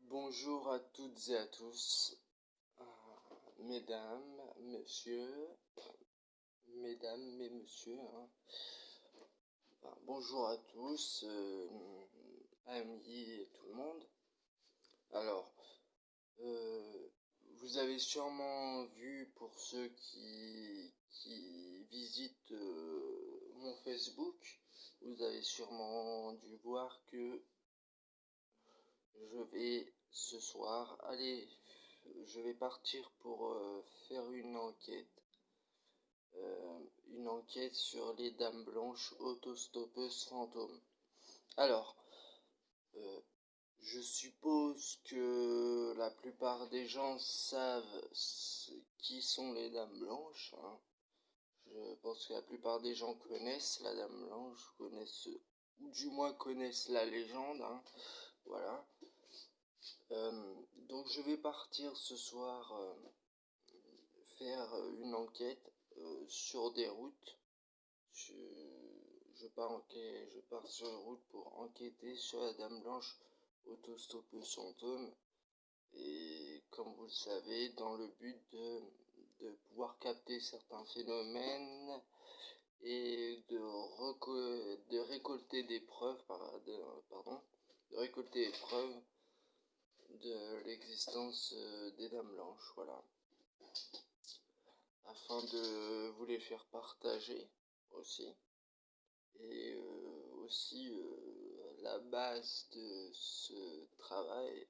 Bonjour à toutes et à tous, mesdames, messieurs, mesdames et messieurs, bonjour à tous, amis et tout le monde. Alors, vous avez sûrement vu, pour ceux qui visitent mon Facebook, vous avez sûrement dû voir que je vais ce soir je vais partir pour faire une enquête sur les dames blanches autostoppeuses fantômes. Alors, je suppose que la plupart des gens savent qui sont les dames blanches, hein. Je pense que la plupart des gens connaissent la dame blanche, ou du moins connaissent la légende, hein. Voilà. Donc je vais partir ce soir faire une enquête sur des routes. Je pars sur une route pour enquêter sur la Dame Blanche autostoppeuse fantôme. Et comme vous le savez, dans le but de pouvoir capter certains phénomènes et de récolter des preuves, de récolter des preuves de l'existence des Dames Blanches, voilà. Afin de vous les faire partager aussi. Et aussi la base de ce travail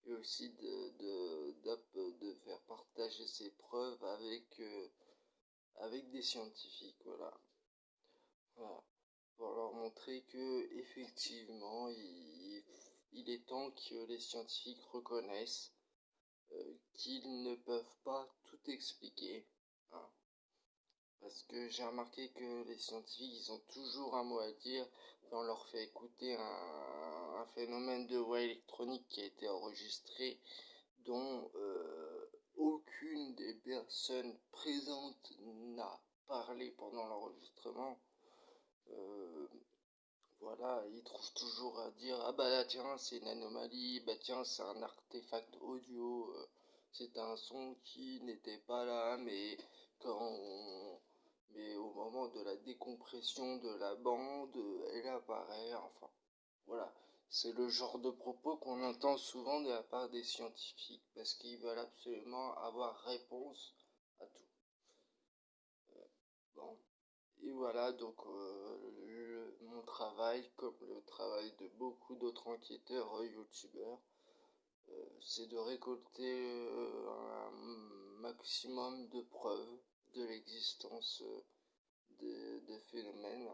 et aussi de faire partager ces preuves avec des scientifiques, voilà. Voilà. Pour leur montrer que effectivement il est temps que les scientifiques reconnaissent qu'ils ne peuvent pas tout expliquer, hein. Parce que j'ai remarqué que les scientifiques, ils ont toujours un mot à dire quand on leur fait écouter un phénomène de voix électronique qui a été enregistré, dont aucune des personnes présentes n'a parlé pendant l'enregistrement. Voilà, ils trouvent toujours à dire: ah bah là tiens, c'est une anomalie, bah tiens, c'est un artefact audio, c'est un son qui n'était pas là, mais mais au moment de la décompression de la bande, elle apparaît. Enfin, voilà, c'est le genre de propos qu'on entend souvent de la part des scientifiques, parce qu'ils veulent absolument avoir réponse à tout. Bon. Et voilà, donc mon travail, comme le travail de beaucoup d'autres enquêteurs youtubeurs, c'est de récolter un maximum de preuves de l'existence de phénomènes.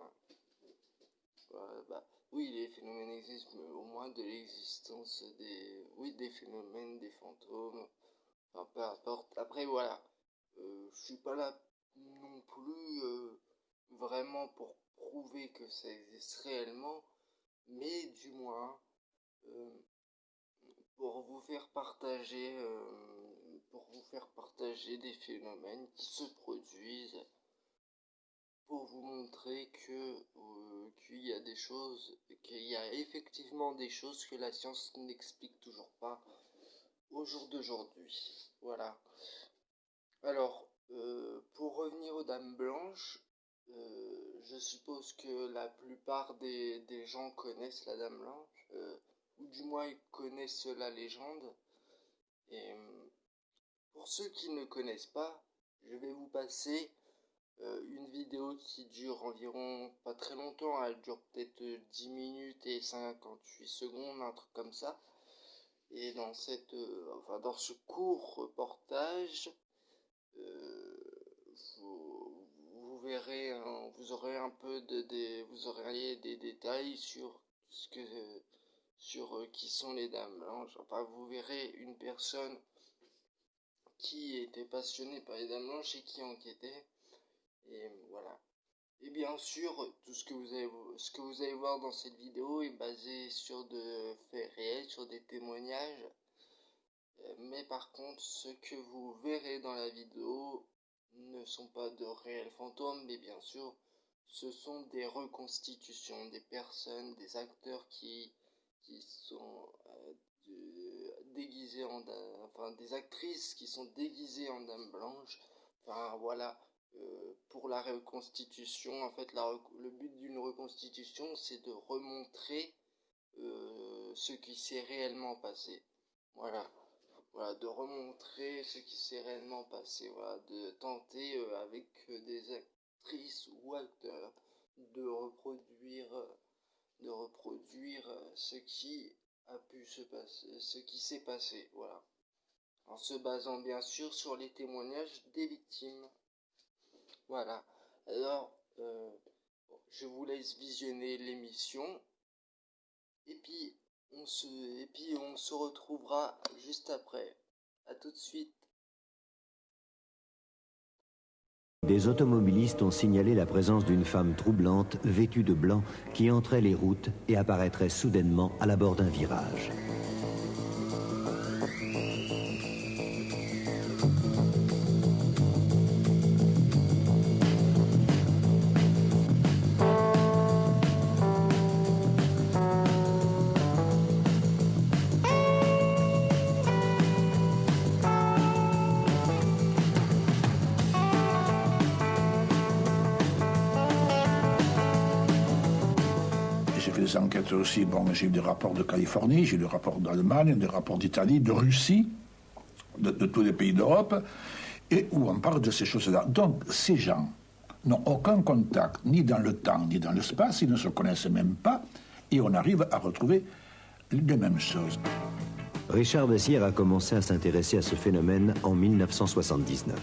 Voilà, bah, oui, les phénomènes existent, mais au moins de l'existence des phénomènes, des fantômes, enfin peu importe. Après voilà, je suis pas là non plus vraiment pour prouver que ça existe réellement, mais du moins euh, pour vous faire partager des phénomènes qui se produisent, pour vous montrer qu'il y a effectivement des choses que la science n'explique toujours pas au jour d'aujourd'hui. Voilà. Alors, pour revenir aux Dames Blanches, je suppose que la plupart des gens connaissent la Dame Blanche, ou du moins ils connaissent la légende. Et pour ceux qui ne connaissent pas, je vais vous passer une vidéo qui dure environ pas très longtemps, elle dure peut-être 10 minutes et 58 secondes, un truc comme ça. Et dans ce court reportage, vous verrez, vous aurez un peu vous aurez des détails sur qui sont les Dames Blanches. Enfin, vous verrez une personne qui était passionnée par les Dames Blanches et qui enquêtait. Et voilà. Et bien sûr, tout ce que vous allez voir dans cette vidéo est basé sur de faits réels, sur des témoignages. Mais par contre, ce que vous verrez dans la vidéo ne sont pas de réels fantômes, mais bien sûr, ce sont des reconstitutions, des personnes, des acteurs qui qui sont déguisées en dame, enfin des actrices qui sont déguisées en dame blanche. Enfin voilà, pour la reconstitution, en fait, le but d'une reconstitution, c'est de remontrer ce qui s'est réellement passé. Voilà, de remontrer ce qui s'est réellement passé. Voilà, de tenter avec des actrices ou acteurs de reproduire ce qui a pu se passer, ce qui s'est passé. Voilà, en se basant bien sûr sur les témoignages des victimes. Voilà. Alors, je vous laisse visionner l'émission. Et puis, on se retrouvera juste après. À tout de suite. Des automobilistes ont signalé la présence d'une femme troublante, vêtue de blanc, qui entrait les routes et apparaîtrait soudainement à l'abord d'un virage. J'ai fait des enquêtes aussi, bon, j'ai eu des rapports de Californie, j'ai eu des rapports d'Allemagne, des rapports d'Italie, de Russie, de tous les pays d'Europe, et où on parle de ces choses-là. Donc, ces gens n'ont aucun contact, ni dans le temps, ni dans l'espace, ils ne se connaissent même pas, et on arrive à retrouver les mêmes choses. Richard Bessières a commencé à s'intéresser à ce phénomène en 1979.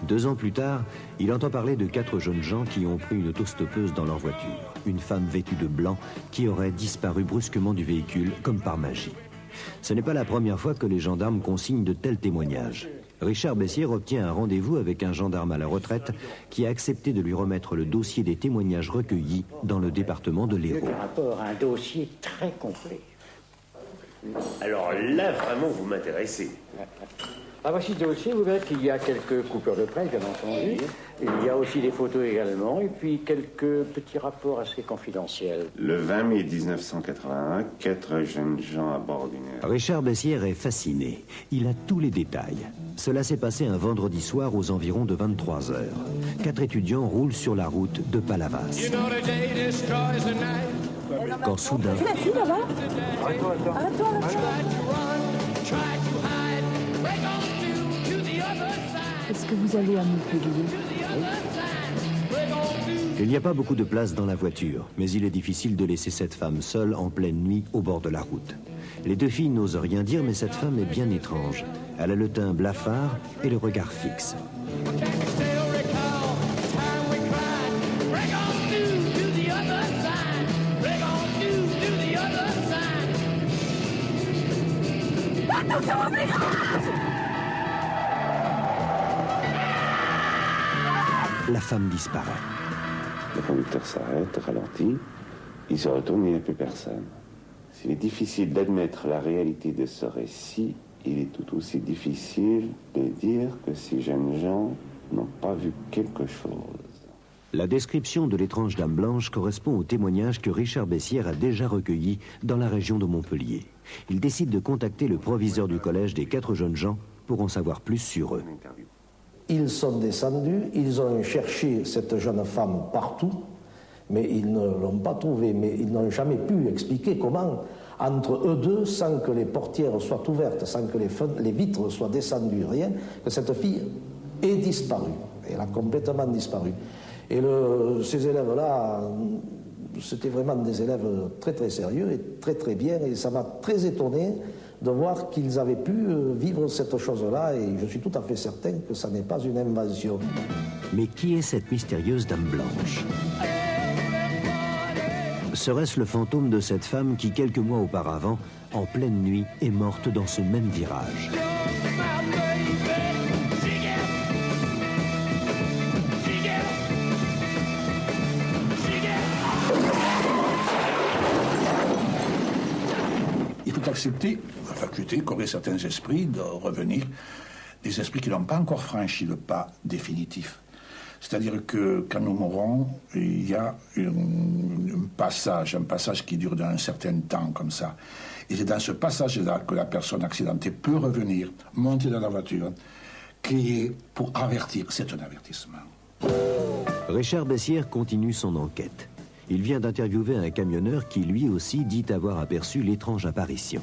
2 ans plus tard, il entend parler de 4 jeunes gens qui ont pris une autostoppeuse dans leur voiture. Une femme vêtue de blanc qui aurait disparu brusquement du véhicule comme par magie. Ce n'est pas la première fois que les gendarmes consignent de tels témoignages. Richard Bessières obtient un rendez-vous avec un gendarme à la retraite qui a accepté de lui remettre le dossier des témoignages recueillis dans le département de l'Hérault. Un rapport, un dossier très complet. Alors là, vraiment, vous m'intéressez. Ah, voici ce dossier, vous verrez qu'il y a quelques coupures de presse, bien entendu. Il y a aussi des photos également, et puis quelques petits rapports assez confidentiels. Le 20 mai 1981, 4 jeunes gens à bord d'une... Richard Bessières est fasciné. Il a tous les détails. Cela s'est passé un vendredi soir aux environs de 23 heures. 4 étudiants roulent sur la route de Palavas. Quand soudain... C'est la fille là-bas ? Arrête-toi. Est-ce que vous allez à Montpellier ? Il n'y a pas beaucoup de place dans la voiture, mais il est difficile de laisser cette femme seule en pleine nuit au bord de la route. Les 2 filles n'osent rien dire, mais cette femme est bien étrange. Elle a le teint blafard et le regard fixe. La femme disparaît. Le conducteur s'arrête, ralentit, il se retourne, il n'y a plus personne. S'il est difficile d'admettre la réalité de ce récit, il est tout aussi difficile de dire que ces jeunes gens n'ont pas vu quelque chose. La description de l'étrange dame blanche correspond au témoignage que Richard Bessières a déjà recueilli dans la région de Montpellier. Il décide de contacter le proviseur du collège des 4 jeunes gens pour en savoir plus sur eux. Ils sont descendus, ils ont cherché cette jeune femme partout, mais ils ne l'ont pas trouvée. Mais ils n'ont jamais pu expliquer comment, entre eux deux, sans que les portières soient ouvertes, sans que les vitres soient descendues, rien, que cette fille ait disparu. Elle a complètement disparu. Et ces élèves-là, c'était vraiment des élèves très très sérieux et très très bien, et ça m'a très étonné de voir qu'ils avaient pu vivre cette chose-là, et je suis tout à fait certain que ça n'est pas une invention. Mais qui est cette mystérieuse dame blanche ? Serait-ce le fantôme de cette femme qui, quelques mois auparavant, en pleine nuit, est morte dans ce même virage ? Accepter la faculté qu'auraient certains esprits de revenir, des esprits qui n'ont pas encore franchi le pas définitif. C'est-à-dire que quand nous mourons, il y a un passage qui dure d'un certain temps comme ça. Et c'est dans ce passage-là que la personne accidentée peut revenir, monter dans la voiture, crier pour avertir. C'est un avertissement. Richard Bessières continue son enquête. Il vient d'interviewer un camionneur qui lui aussi dit avoir aperçu l'étrange apparition.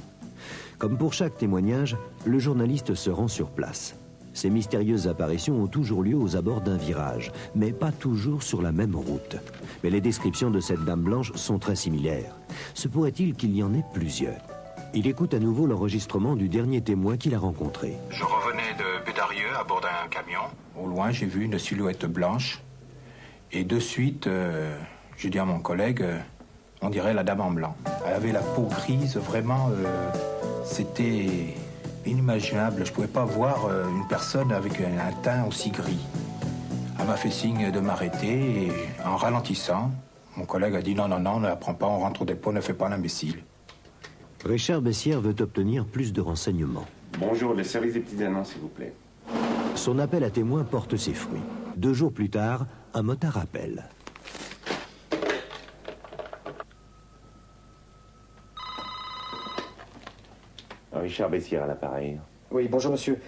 Comme pour chaque témoignage, le journaliste se rend sur place. Ces mystérieuses apparitions ont toujours lieu aux abords d'un virage, mais pas toujours sur la même route. Mais les descriptions de cette dame blanche sont très similaires. Se pourrait-il qu'il y en ait plusieurs? Il écoute à nouveau l'enregistrement du dernier témoin qu'il a rencontré. Je revenais de Bédarieux à bord d'un camion. Au loin, j'ai vu une silhouette blanche. Et de suite, j'ai dit à mon collègue, on dirait la dame en blanc. Elle avait la peau grise, vraiment, c'était inimaginable. Je ne pouvais pas voir une personne avec un teint aussi gris. Elle m'a fait signe de m'arrêter et en ralentissant, mon collègue a dit non, ne la prends pas, on rentre au dépôt, ne fais pas l'imbécile. Richard Bessières veut obtenir plus de renseignements. Bonjour, le service des petites annonces, s'il vous plaît. Son appel à témoins porte ses fruits. 2 jours plus tard, un motard appelle. Richard Bessières à l'appareil. Oui, bonjour monsieur.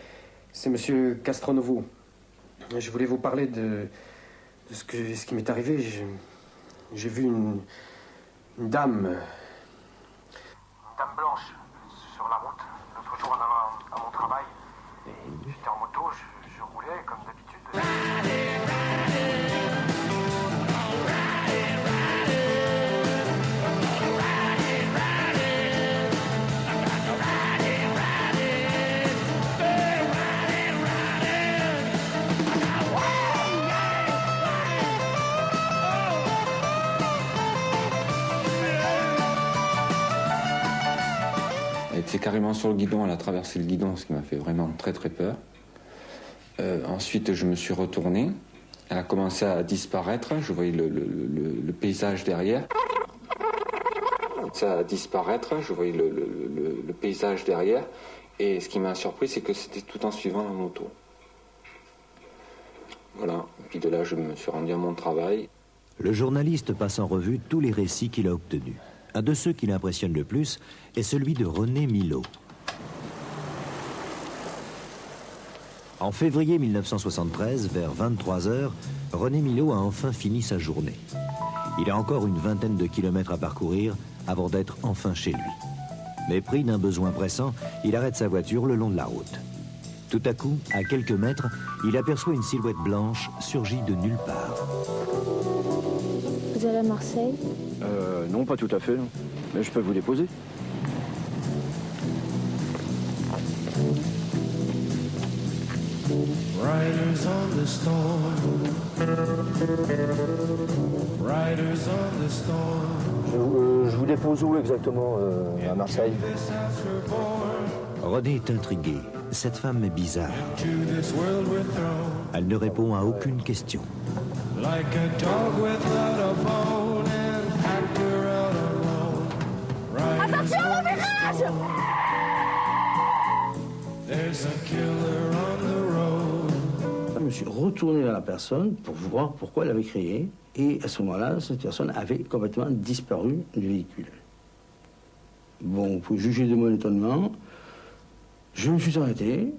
C'est monsieur Castronovo. Je voulais vous parler de ce qui m'est arrivé. J'ai vu une dame. Une dame blanche sur la route. L'autre jour en allant à mon travail. J'étais en moto, je roulais comme d'habitude. Elle était carrément sur le guidon, elle a traversé le guidon, ce qui m'a fait vraiment très très peur. Ensuite, je me suis retourné. Elle a commencé à disparaître. Je voyais le paysage derrière. Ça a disparaître. Je voyais le paysage derrière. Et ce qui m'a surpris, c'est que c'était tout en suivant la moto. Voilà. Et puis de là, je me suis rendu à mon travail. Le journaliste passe en revue tous les récits qu'il a obtenus. Un de ceux qui l'impressionne le plus est celui de René Milot. En février 1973, vers 23h, René Milot a enfin fini sa journée. Il a encore une vingtaine de kilomètres à parcourir avant d'être enfin chez lui. Mais pris d'un besoin pressant, il arrête sa voiture le long de la route. Tout à coup, à quelques mètres, il aperçoit une silhouette blanche surgie de nulle part. Vous allez à Marseille? Non, pas tout à fait. Non. Mais je peux vous déposer. Riders on the storm. Riders on the storm. Je vous dépose où exactement? À Marseille. René est intrigué. Cette femme est bizarre. Elle ne répond à aucune question. Like a dog without a bone and actor out alone. Attention au virage! There's a killer on the road. Je me suis retourné vers la personne pour voir pourquoi elle avait crié. Et à ce moment-là, cette personne avait complètement disparu du véhicule. Bon, pour juger de mon étonnement, je me suis arrêté.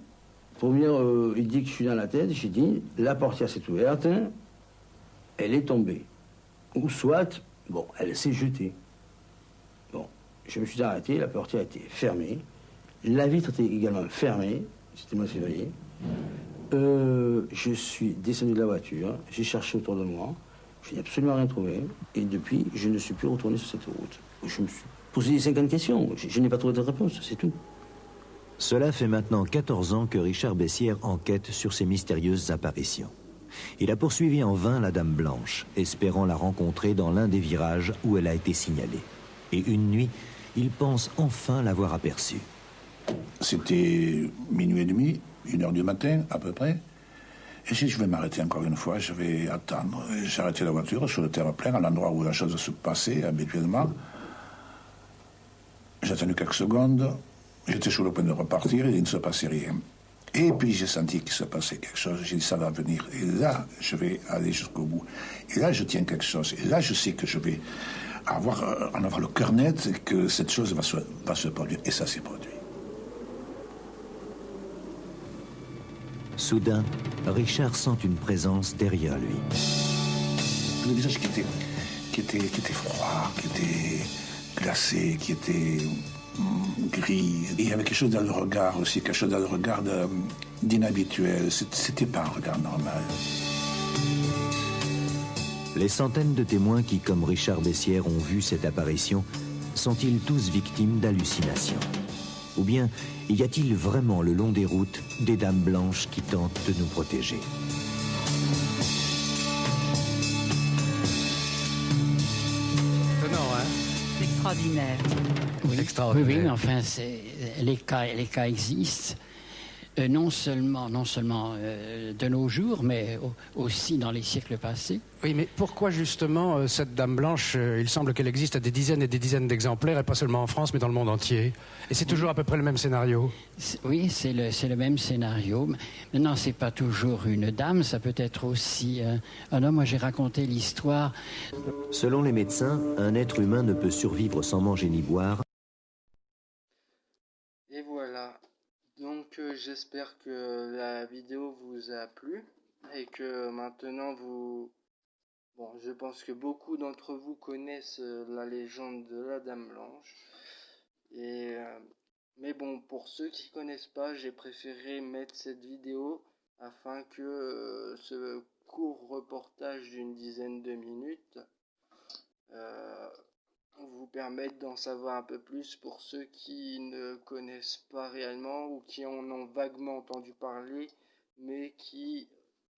Pour me dire, il dit que je suis dans la tête. J'ai dit, la portière s'est ouverte, elle est tombée. Ou soit, bon, elle s'est jetée. Bon, je me suis arrêté, la portière était fermée. La vitre était également fermée. C'était le mois de février. Je suis descendu de la voiture, j'ai cherché autour de moi, je n'ai absolument rien trouvé, et depuis, je ne suis plus retourné sur cette route. Je me suis posé 50 questions, je n'ai pas trouvé de réponse, c'est tout. Cela fait maintenant 14 ans que Richard Bessières enquête sur ces mystérieuses apparitions. Il a poursuivi en vain la Dame Blanche, espérant la rencontrer dans l'un des virages où elle a été signalée. Et une nuit, il pense enfin l'avoir aperçue. C'était minuit et demi, 1h du matin à peu près. Et si je vais m'arrêter encore une fois, je vais attendre. J'ai arrêté la voiture sur le terre-plein, à l'endroit où la chose se passait habituellement. J'ai attendu quelques secondes. J'étais sur le point de repartir et il ne se passait rien. Et puis j'ai senti qu'il se passait quelque chose. J'ai dit, ça va venir. Et là, je vais aller jusqu'au bout. Et là, je tiens quelque chose. Et là, je sais que je vais en avoir le cœur net, que cette chose va se produire. Et ça s'est produit. Soudain, Richard sent une présence derrière lui. Le visage qui était froid, qui était glacé, qui était gris. Et il y avait quelque chose dans le regard aussi, quelque chose dans le regard d'inhabituel. C'était pas un regard normal. Les centaines de témoins qui, comme Richard Bessières, ont vu cette apparition, sont-ils tous victimes d'hallucinations? Ou bien y a-t-il vraiment le long des routes des dames blanches qui tentent de nous protéger? Étonnant, hein? Extraordinaire. Oui. Extraordinaire. Oui, mais enfin, les cas existent. Non seulement de nos jours, mais aussi dans les siècles passés. Oui, mais pourquoi justement cette dame blanche, il semble qu'elle existe à des dizaines et des dizaines d'exemplaires, et pas seulement en France, mais dans le monde entier. Et c'est toujours à peu près le même scénario. Oui, c'est le même scénario. Maintenant, c'est pas toujours une dame, ça peut être aussi un homme. Moi, j'ai raconté l'histoire. Selon les médecins, un être humain ne peut survivre sans manger ni boire. Et voilà. Donc j'espère que la vidéo vous a plu et que maintenant bon, je pense que beaucoup d'entre vous connaissent la légende de la Dame Blanche. Mais bon, pour ceux qui connaissent pas, j'ai préféré mettre cette vidéo afin que ce court reportage d'une dizaine de minutes vous permettre d'en savoir un peu plus pour ceux qui ne connaissent pas réellement ou qui en ont vaguement entendu parler mais qui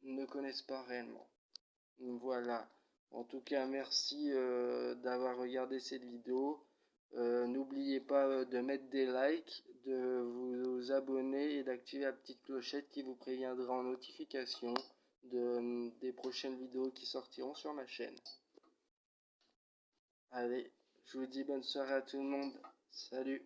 ne connaissent pas réellement. Voilà. En tout cas, merci d'avoir regardé cette vidéo. N'oubliez pas de mettre des likes, de vous abonner et d'activer la petite clochette qui vous préviendra en notification des prochaines vidéos qui sortiront sur ma chaîne. Allez, je vous dis bonne soirée à tout le monde. Salut!